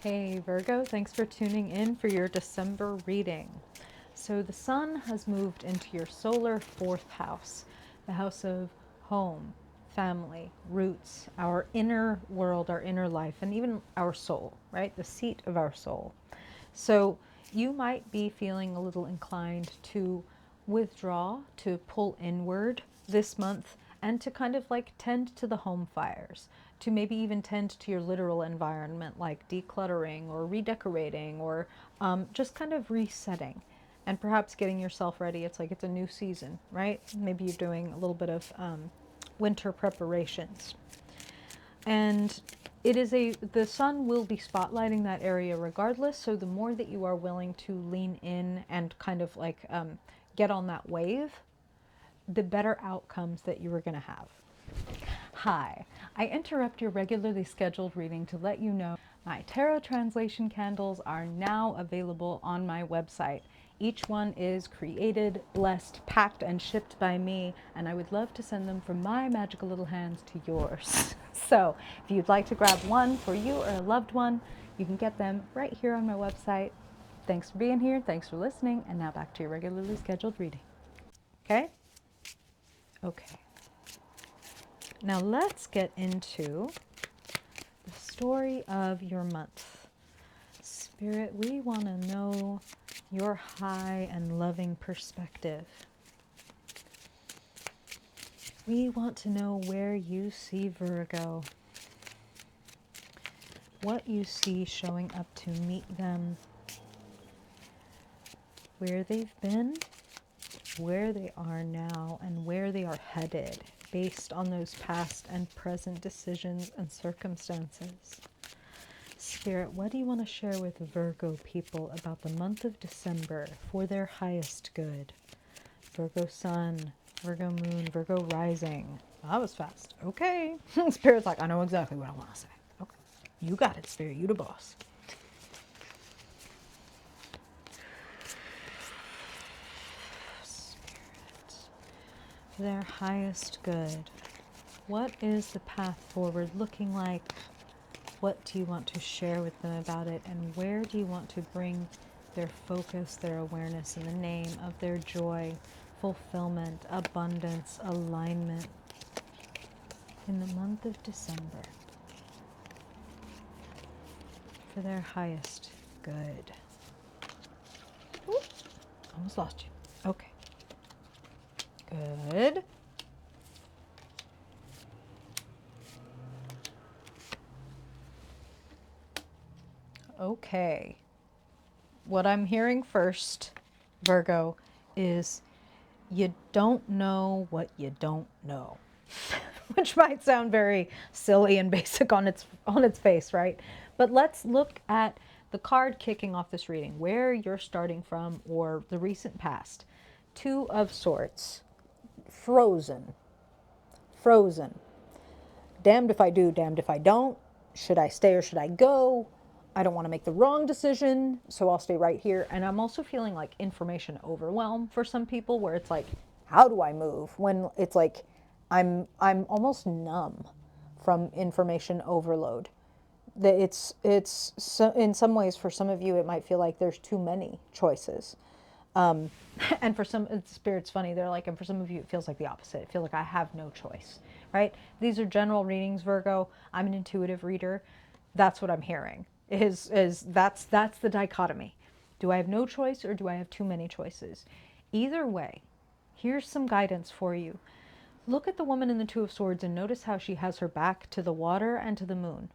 Hey Virgo, thanks for tuning in for your December reading. So the sun has moved into your solar fourth house, the house of home, family, roots, our inner world, our inner life, and even our soul, right? The seat of our soul. So you might be feeling a little inclined to withdraw, to pull inward this month, and to kind of like tend to the home fires, to maybe even tend to your literal environment, like decluttering or redecorating or just kind of resetting and perhaps getting yourself ready. It's like it's a new season, right? Maybe you're doing a little bit of winter preparations. And the sun will be spotlighting that area regardless. So the more that you are willing to lean in and kind of like get on that wave, the better outcomes that you are going to have. Hi, I interrupt your regularly scheduled reading to let you know my tarot translation candles are now available on my website. Each one is created, blessed, packed, and shipped by me, and I would love to send them from my magical little hands to yours. So, if you'd like to grab one for you or a loved one, you can get them right here on my website. Thanks for being here, thanks for listening, and now back to your regularly scheduled reading. Okay? Okay. Now let's get into the story of your month. Spirit, we want to know your high and loving perspective. We want to know where you see Virgo, what you see showing up to meet them, where they've been, where they are now, and where they are headed based on those past and present decisions and circumstances. Spirit, what do you want to share with Virgo people about the month of December for their highest good? Virgo sun, Virgo moon, Virgo rising. That was fast. Okay. Spirit's like, I know exactly what I want to say. Okay. You got it, Spirit. You the boss. Spirit, for their highest good. What is the path forward looking like? What do you want to share with them about it? And where do you want to bring their focus, their awareness in the name of their joy, fulfillment, abundance, alignment in the month of December for their highest good? Ooh, almost lost you. Okay. Good. Okay. What I'm hearing first, Virgo, is you don't know what you don't know. Which might sound very silly and basic on its face, right? But let's look at the card kicking off this reading, where you're starting from or the recent past. Two of Swords. Frozen. Frozen. Damned if I do, damned if I don't. Should I stay or should I go? I don't want to make the wrong decision, so I'll stay right here. And I'm also feeling like information overwhelm for some people, where it's like, how do I move? When it's like I'm almost numb from information overload. That it's so, in some ways, for some of you it might feel like there's too many choices. And for some, Spirit's funny, they're like, and for some of you it feels like the opposite. It feels like I have no choice, right? These are general readings, Virgo. I'm an intuitive reader. That's what I'm hearing. That's the dichotomy. Do I have no choice or do I have too many choices? Either way, here's some guidance for you. Look at the woman in the Two of Swords and notice how she has her back to the water and to the moon.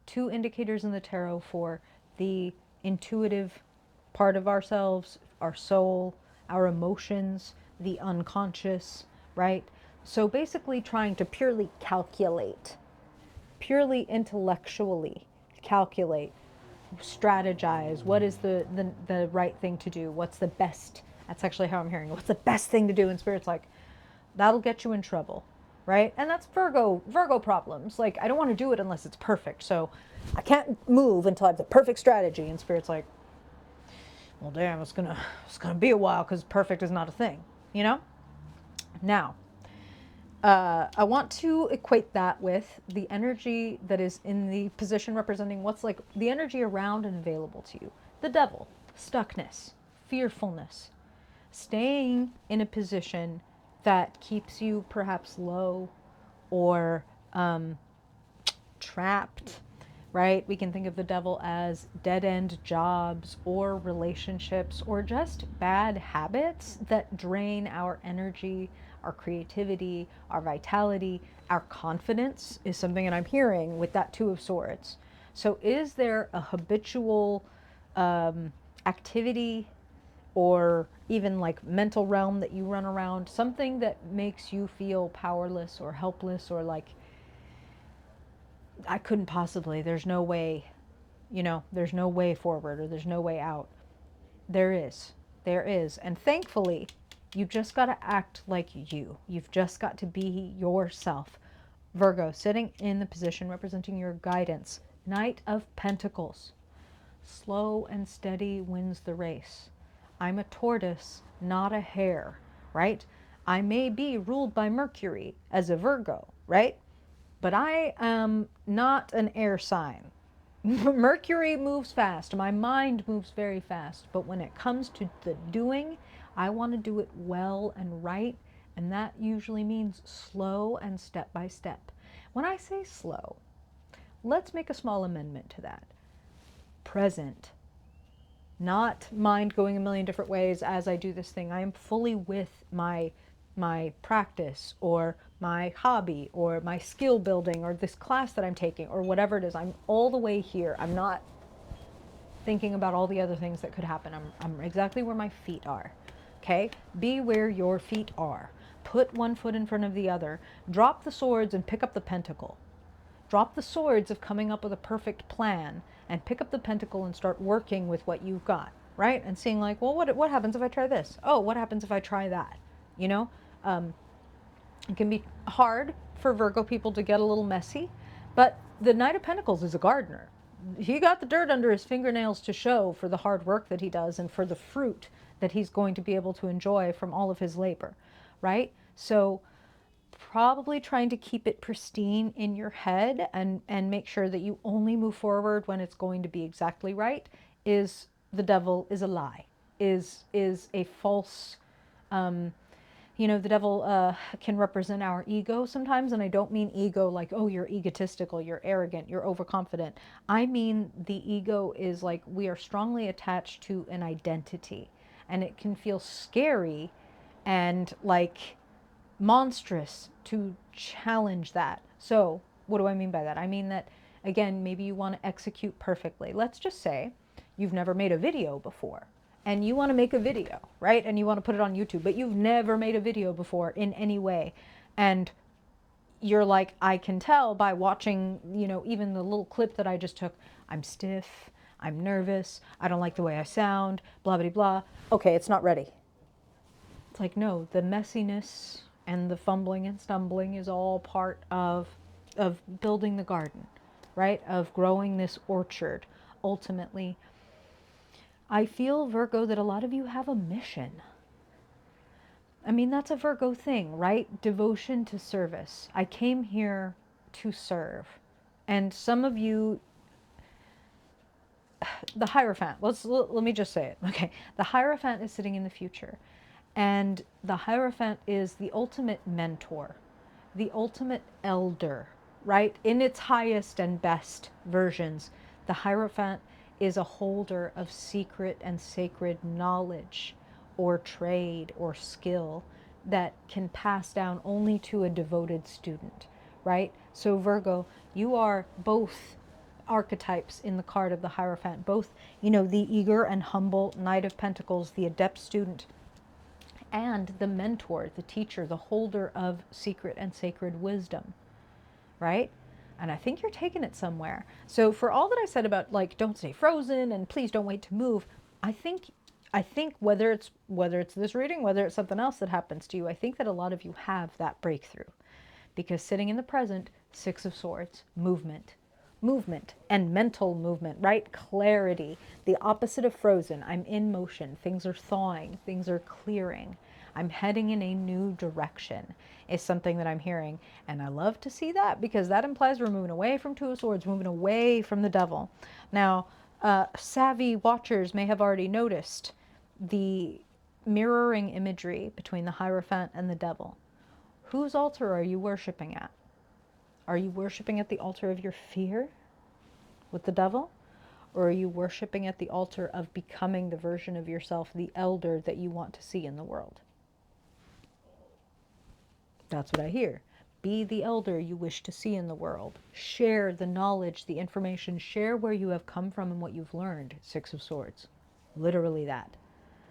Two indicators in the tarot for the intuitive part of ourselves, our soul, our emotions, the unconscious, right? So basically trying to purely calculate, purely intellectually calculate, strategize. What is the right thing to do? What's the best? That's actually how I'm hearing it. What's the best thing to do? And Spirit's like, that'll get you in trouble, right? And that's Virgo problems. Like, I don't want to do it unless it's perfect. So I can't move until I have the perfect strategy. And Spirit's like, well, damn, it's gonna be a while because perfect is not a thing, you know? Now, I want to equate that with the energy that is in the position representing what's like the energy around and available to you. The devil, stuckness, fearfulness, staying in a position that keeps you perhaps low or trapped, right? We can think of the devil as dead end jobs or relationships or just bad habits that drain our energy, our creativity, our vitality, our confidence is something that I'm hearing with that Two of Swords. So, is there a habitual activity or even like mental realm that you run around, something that makes you feel powerless or helpless or like I couldn't possibly, there's no way, there's no way forward or there's no way out. There is. There is. And thankfully, you just got to act like you. You've just got to be yourself. Virgo, sitting in the position representing your guidance. Knight of Pentacles. Slow and steady wins the race. I'm a tortoise, not a hare, right? I may be ruled by Mercury as a Virgo, right? But I am not an air sign. Mercury moves fast. My mind moves very fast. But when it comes to the doing, I want to do it well and right. And that usually means slow and step by step. When I say slow, let's make a small amendment to that. Present. Not mind going a million different ways as I do this thing. I am fully with my practice or my hobby or my skill building or this class that I'm taking or whatever it is. I'm all the way here. I'm not thinking about all the other things that could happen. I'm exactly where my feet are. Okay? Be where your feet are. Put one foot in front of the other. Drop the swords and pick up the pentacle. Drop the swords of coming up with a perfect plan and pick up the pentacle and start working with what you've got, right? And seeing like, well, what happens if I try this? Oh, what happens if I try that? You know, it can be hard for Virgo people to get a little messy, but the Knight of Pentacles is a gardener. He got the dirt under his fingernails to show for the hard work that he does and for the fruit that he's going to be able to enjoy from all of his labor, right? So probably trying to keep it pristine in your head and make sure that you only move forward when it's going to be exactly right is the devil is a lie, is a false the devil can represent our ego sometimes, and I don't mean ego like, oh, you're egotistical, you're arrogant, you're overconfident. I mean the ego is like we are strongly attached to an identity, and it can feel scary and like monstrous to challenge that. So, what do I mean by that? I mean that, again, maybe you want to execute perfectly. Let's just say you've never made a video before and you want to make a video, right? And you want to put it on YouTube, but you've never made a video before in any way. And you're like, I can tell by watching, even the little clip that I just took, I'm stiff, I'm nervous, I don't like the way I sound, blah, blah, blah. Okay, it's not ready. It's like, no, the messiness and the fumbling and stumbling is all part of building the garden, right? Of growing this orchard. Ultimately, I feel, Virgo, that a lot of you have a mission. I mean, that's a Virgo thing, right? Devotion to service. I came here to serve. And some of you, the Hierophant, let me just say it, okay? The Hierophant is sitting in the future. And the Hierophant is the ultimate mentor, the ultimate elder, right? In its highest and best versions, the Hierophant is a holder of secret and sacred knowledge or trade or skill that can pass down only to a devoted student, right? So Virgo, you are both archetypes in the card of the Hierophant, both, the eager and humble Knight of Pentacles, the adept student, and the mentor, the teacher, the holder of secret and sacred wisdom, right? And I think you're taking it somewhere. So for all that I said about like don't stay frozen and please don't wait to move, I think whether it's this reading, whether it's something else that happens to you, I think that a lot of you have that breakthrough. Because sitting in the present, Six of Swords, movement and mental movement, right? Clarity, the opposite of frozen. I'm in motion. Things are thawing. Things are clearing. I'm heading in a new direction is something that I'm hearing. And I love to see that because that implies we're moving away from Two of Swords, moving away from the devil. Now, savvy watchers may have already noticed the mirroring imagery between the Hierophant and the devil. Whose altar are you worshiping at? Are you worshiping at the altar of your fear with the devil? Or are you worshiping at the altar of becoming the version of yourself, the elder that you want to see in the world? That's what I hear. Be the elder you wish to see in the world. Share the knowledge, the information. Share where you have come from and what you've learned. Six of Swords. Literally that.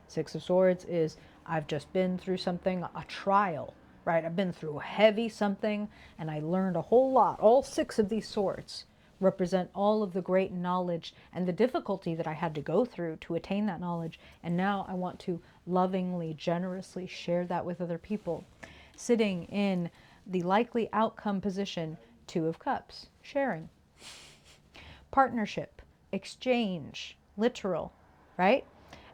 Six of Swords is, I've just been through something, a trial, right? I've been through heavy something and I learned a whole lot. All six of these swords represent all of the great knowledge and the difficulty that I had to go through to attain that knowledge. And now I want to lovingly, generously share that with other people. Sitting in the likely outcome position, Two of Cups, sharing. Partnership, exchange, literal, right?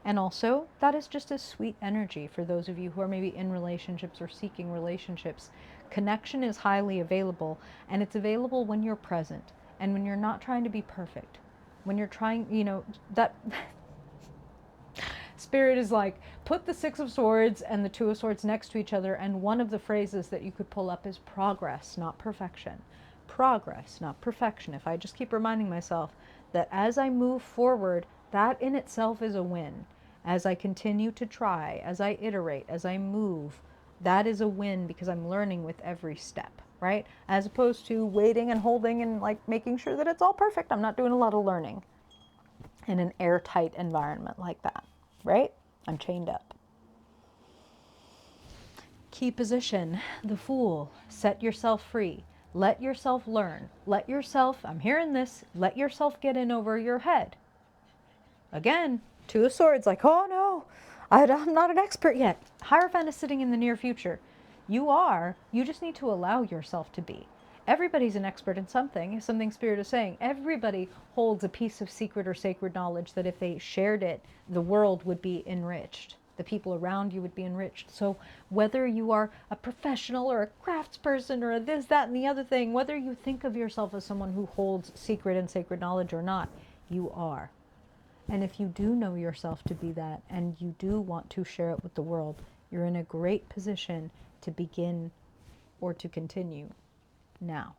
And also, that is just a sweet energy for those of you who are maybe in relationships or seeking relationships. Connection is highly available, and it's available when you're present and when you're not trying to be perfect. When you're trying, that Spirit is like, put the Six of Swords and the Two of Swords next to each other, and one of the phrases that you could pull up is progress, not perfection. Progress, not perfection. If I just keep reminding myself that as I move forward, that in itself is a win. As I continue to try, as I iterate, as I move, that is a win because I'm learning with every step, right? As opposed to waiting and holding and like making sure that it's all perfect. I'm not doing a lot of learning in an airtight environment like that, right? I'm chained up. Key position, the Fool. Set yourself free. Let yourself learn. Let yourself, I'm hearing this, let yourself get in over your head. Again, Two of Swords, like, oh no, I'm not an expert yet. Hierophant is sitting in the near future. You are, you just need to allow yourself to be. Everybody's an expert in something Spirit is saying. Everybody holds a piece of secret or sacred knowledge that if they shared it, the world would be enriched. The people around you would be enriched. So whether you are a professional or a craftsperson or a this, that, and the other thing, whether you think of yourself as someone who holds secret and sacred knowledge or not, you are. And if you do know yourself to be that, and you do want to share it with the world, you're in a great position to begin or to continue now.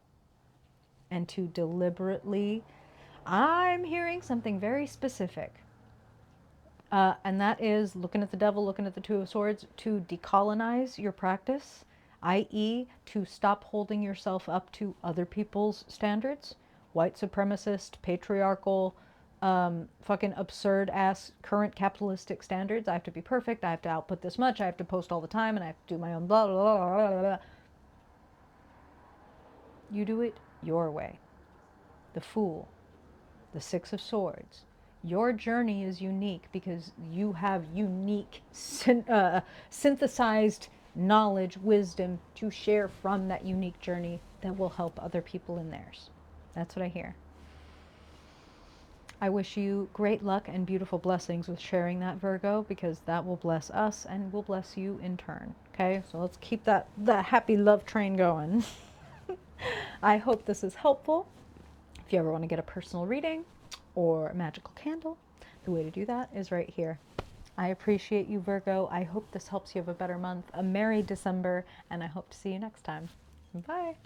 And to deliberately, I'm hearing something very specific. And that is looking at the devil, looking at the Two of Swords, to decolonize your practice, i.e. to stop holding yourself up to other people's standards, white supremacist, patriarchal, fucking absurd ass current capitalistic standards. I have to be perfect, I have to output this much, I have to post all the time, and I have to do my own blah, blah, blah, blah, blah. You do it your way. The Fool, the Six of Swords. Your journey is unique because you have unique synthesized knowledge, wisdom to share from that unique journey that will help other people in theirs. That's what I hear. I wish you great luck and beautiful blessings with sharing that, Virgo, because that will bless us and will bless you in turn. Okay, so let's keep that happy love train going. I hope this is helpful. If you ever want to get a personal reading or a magical candle, the way to do that is right here. I appreciate you, Virgo. I hope this helps you have a better month, a merry December, and I hope to see you next time. Bye.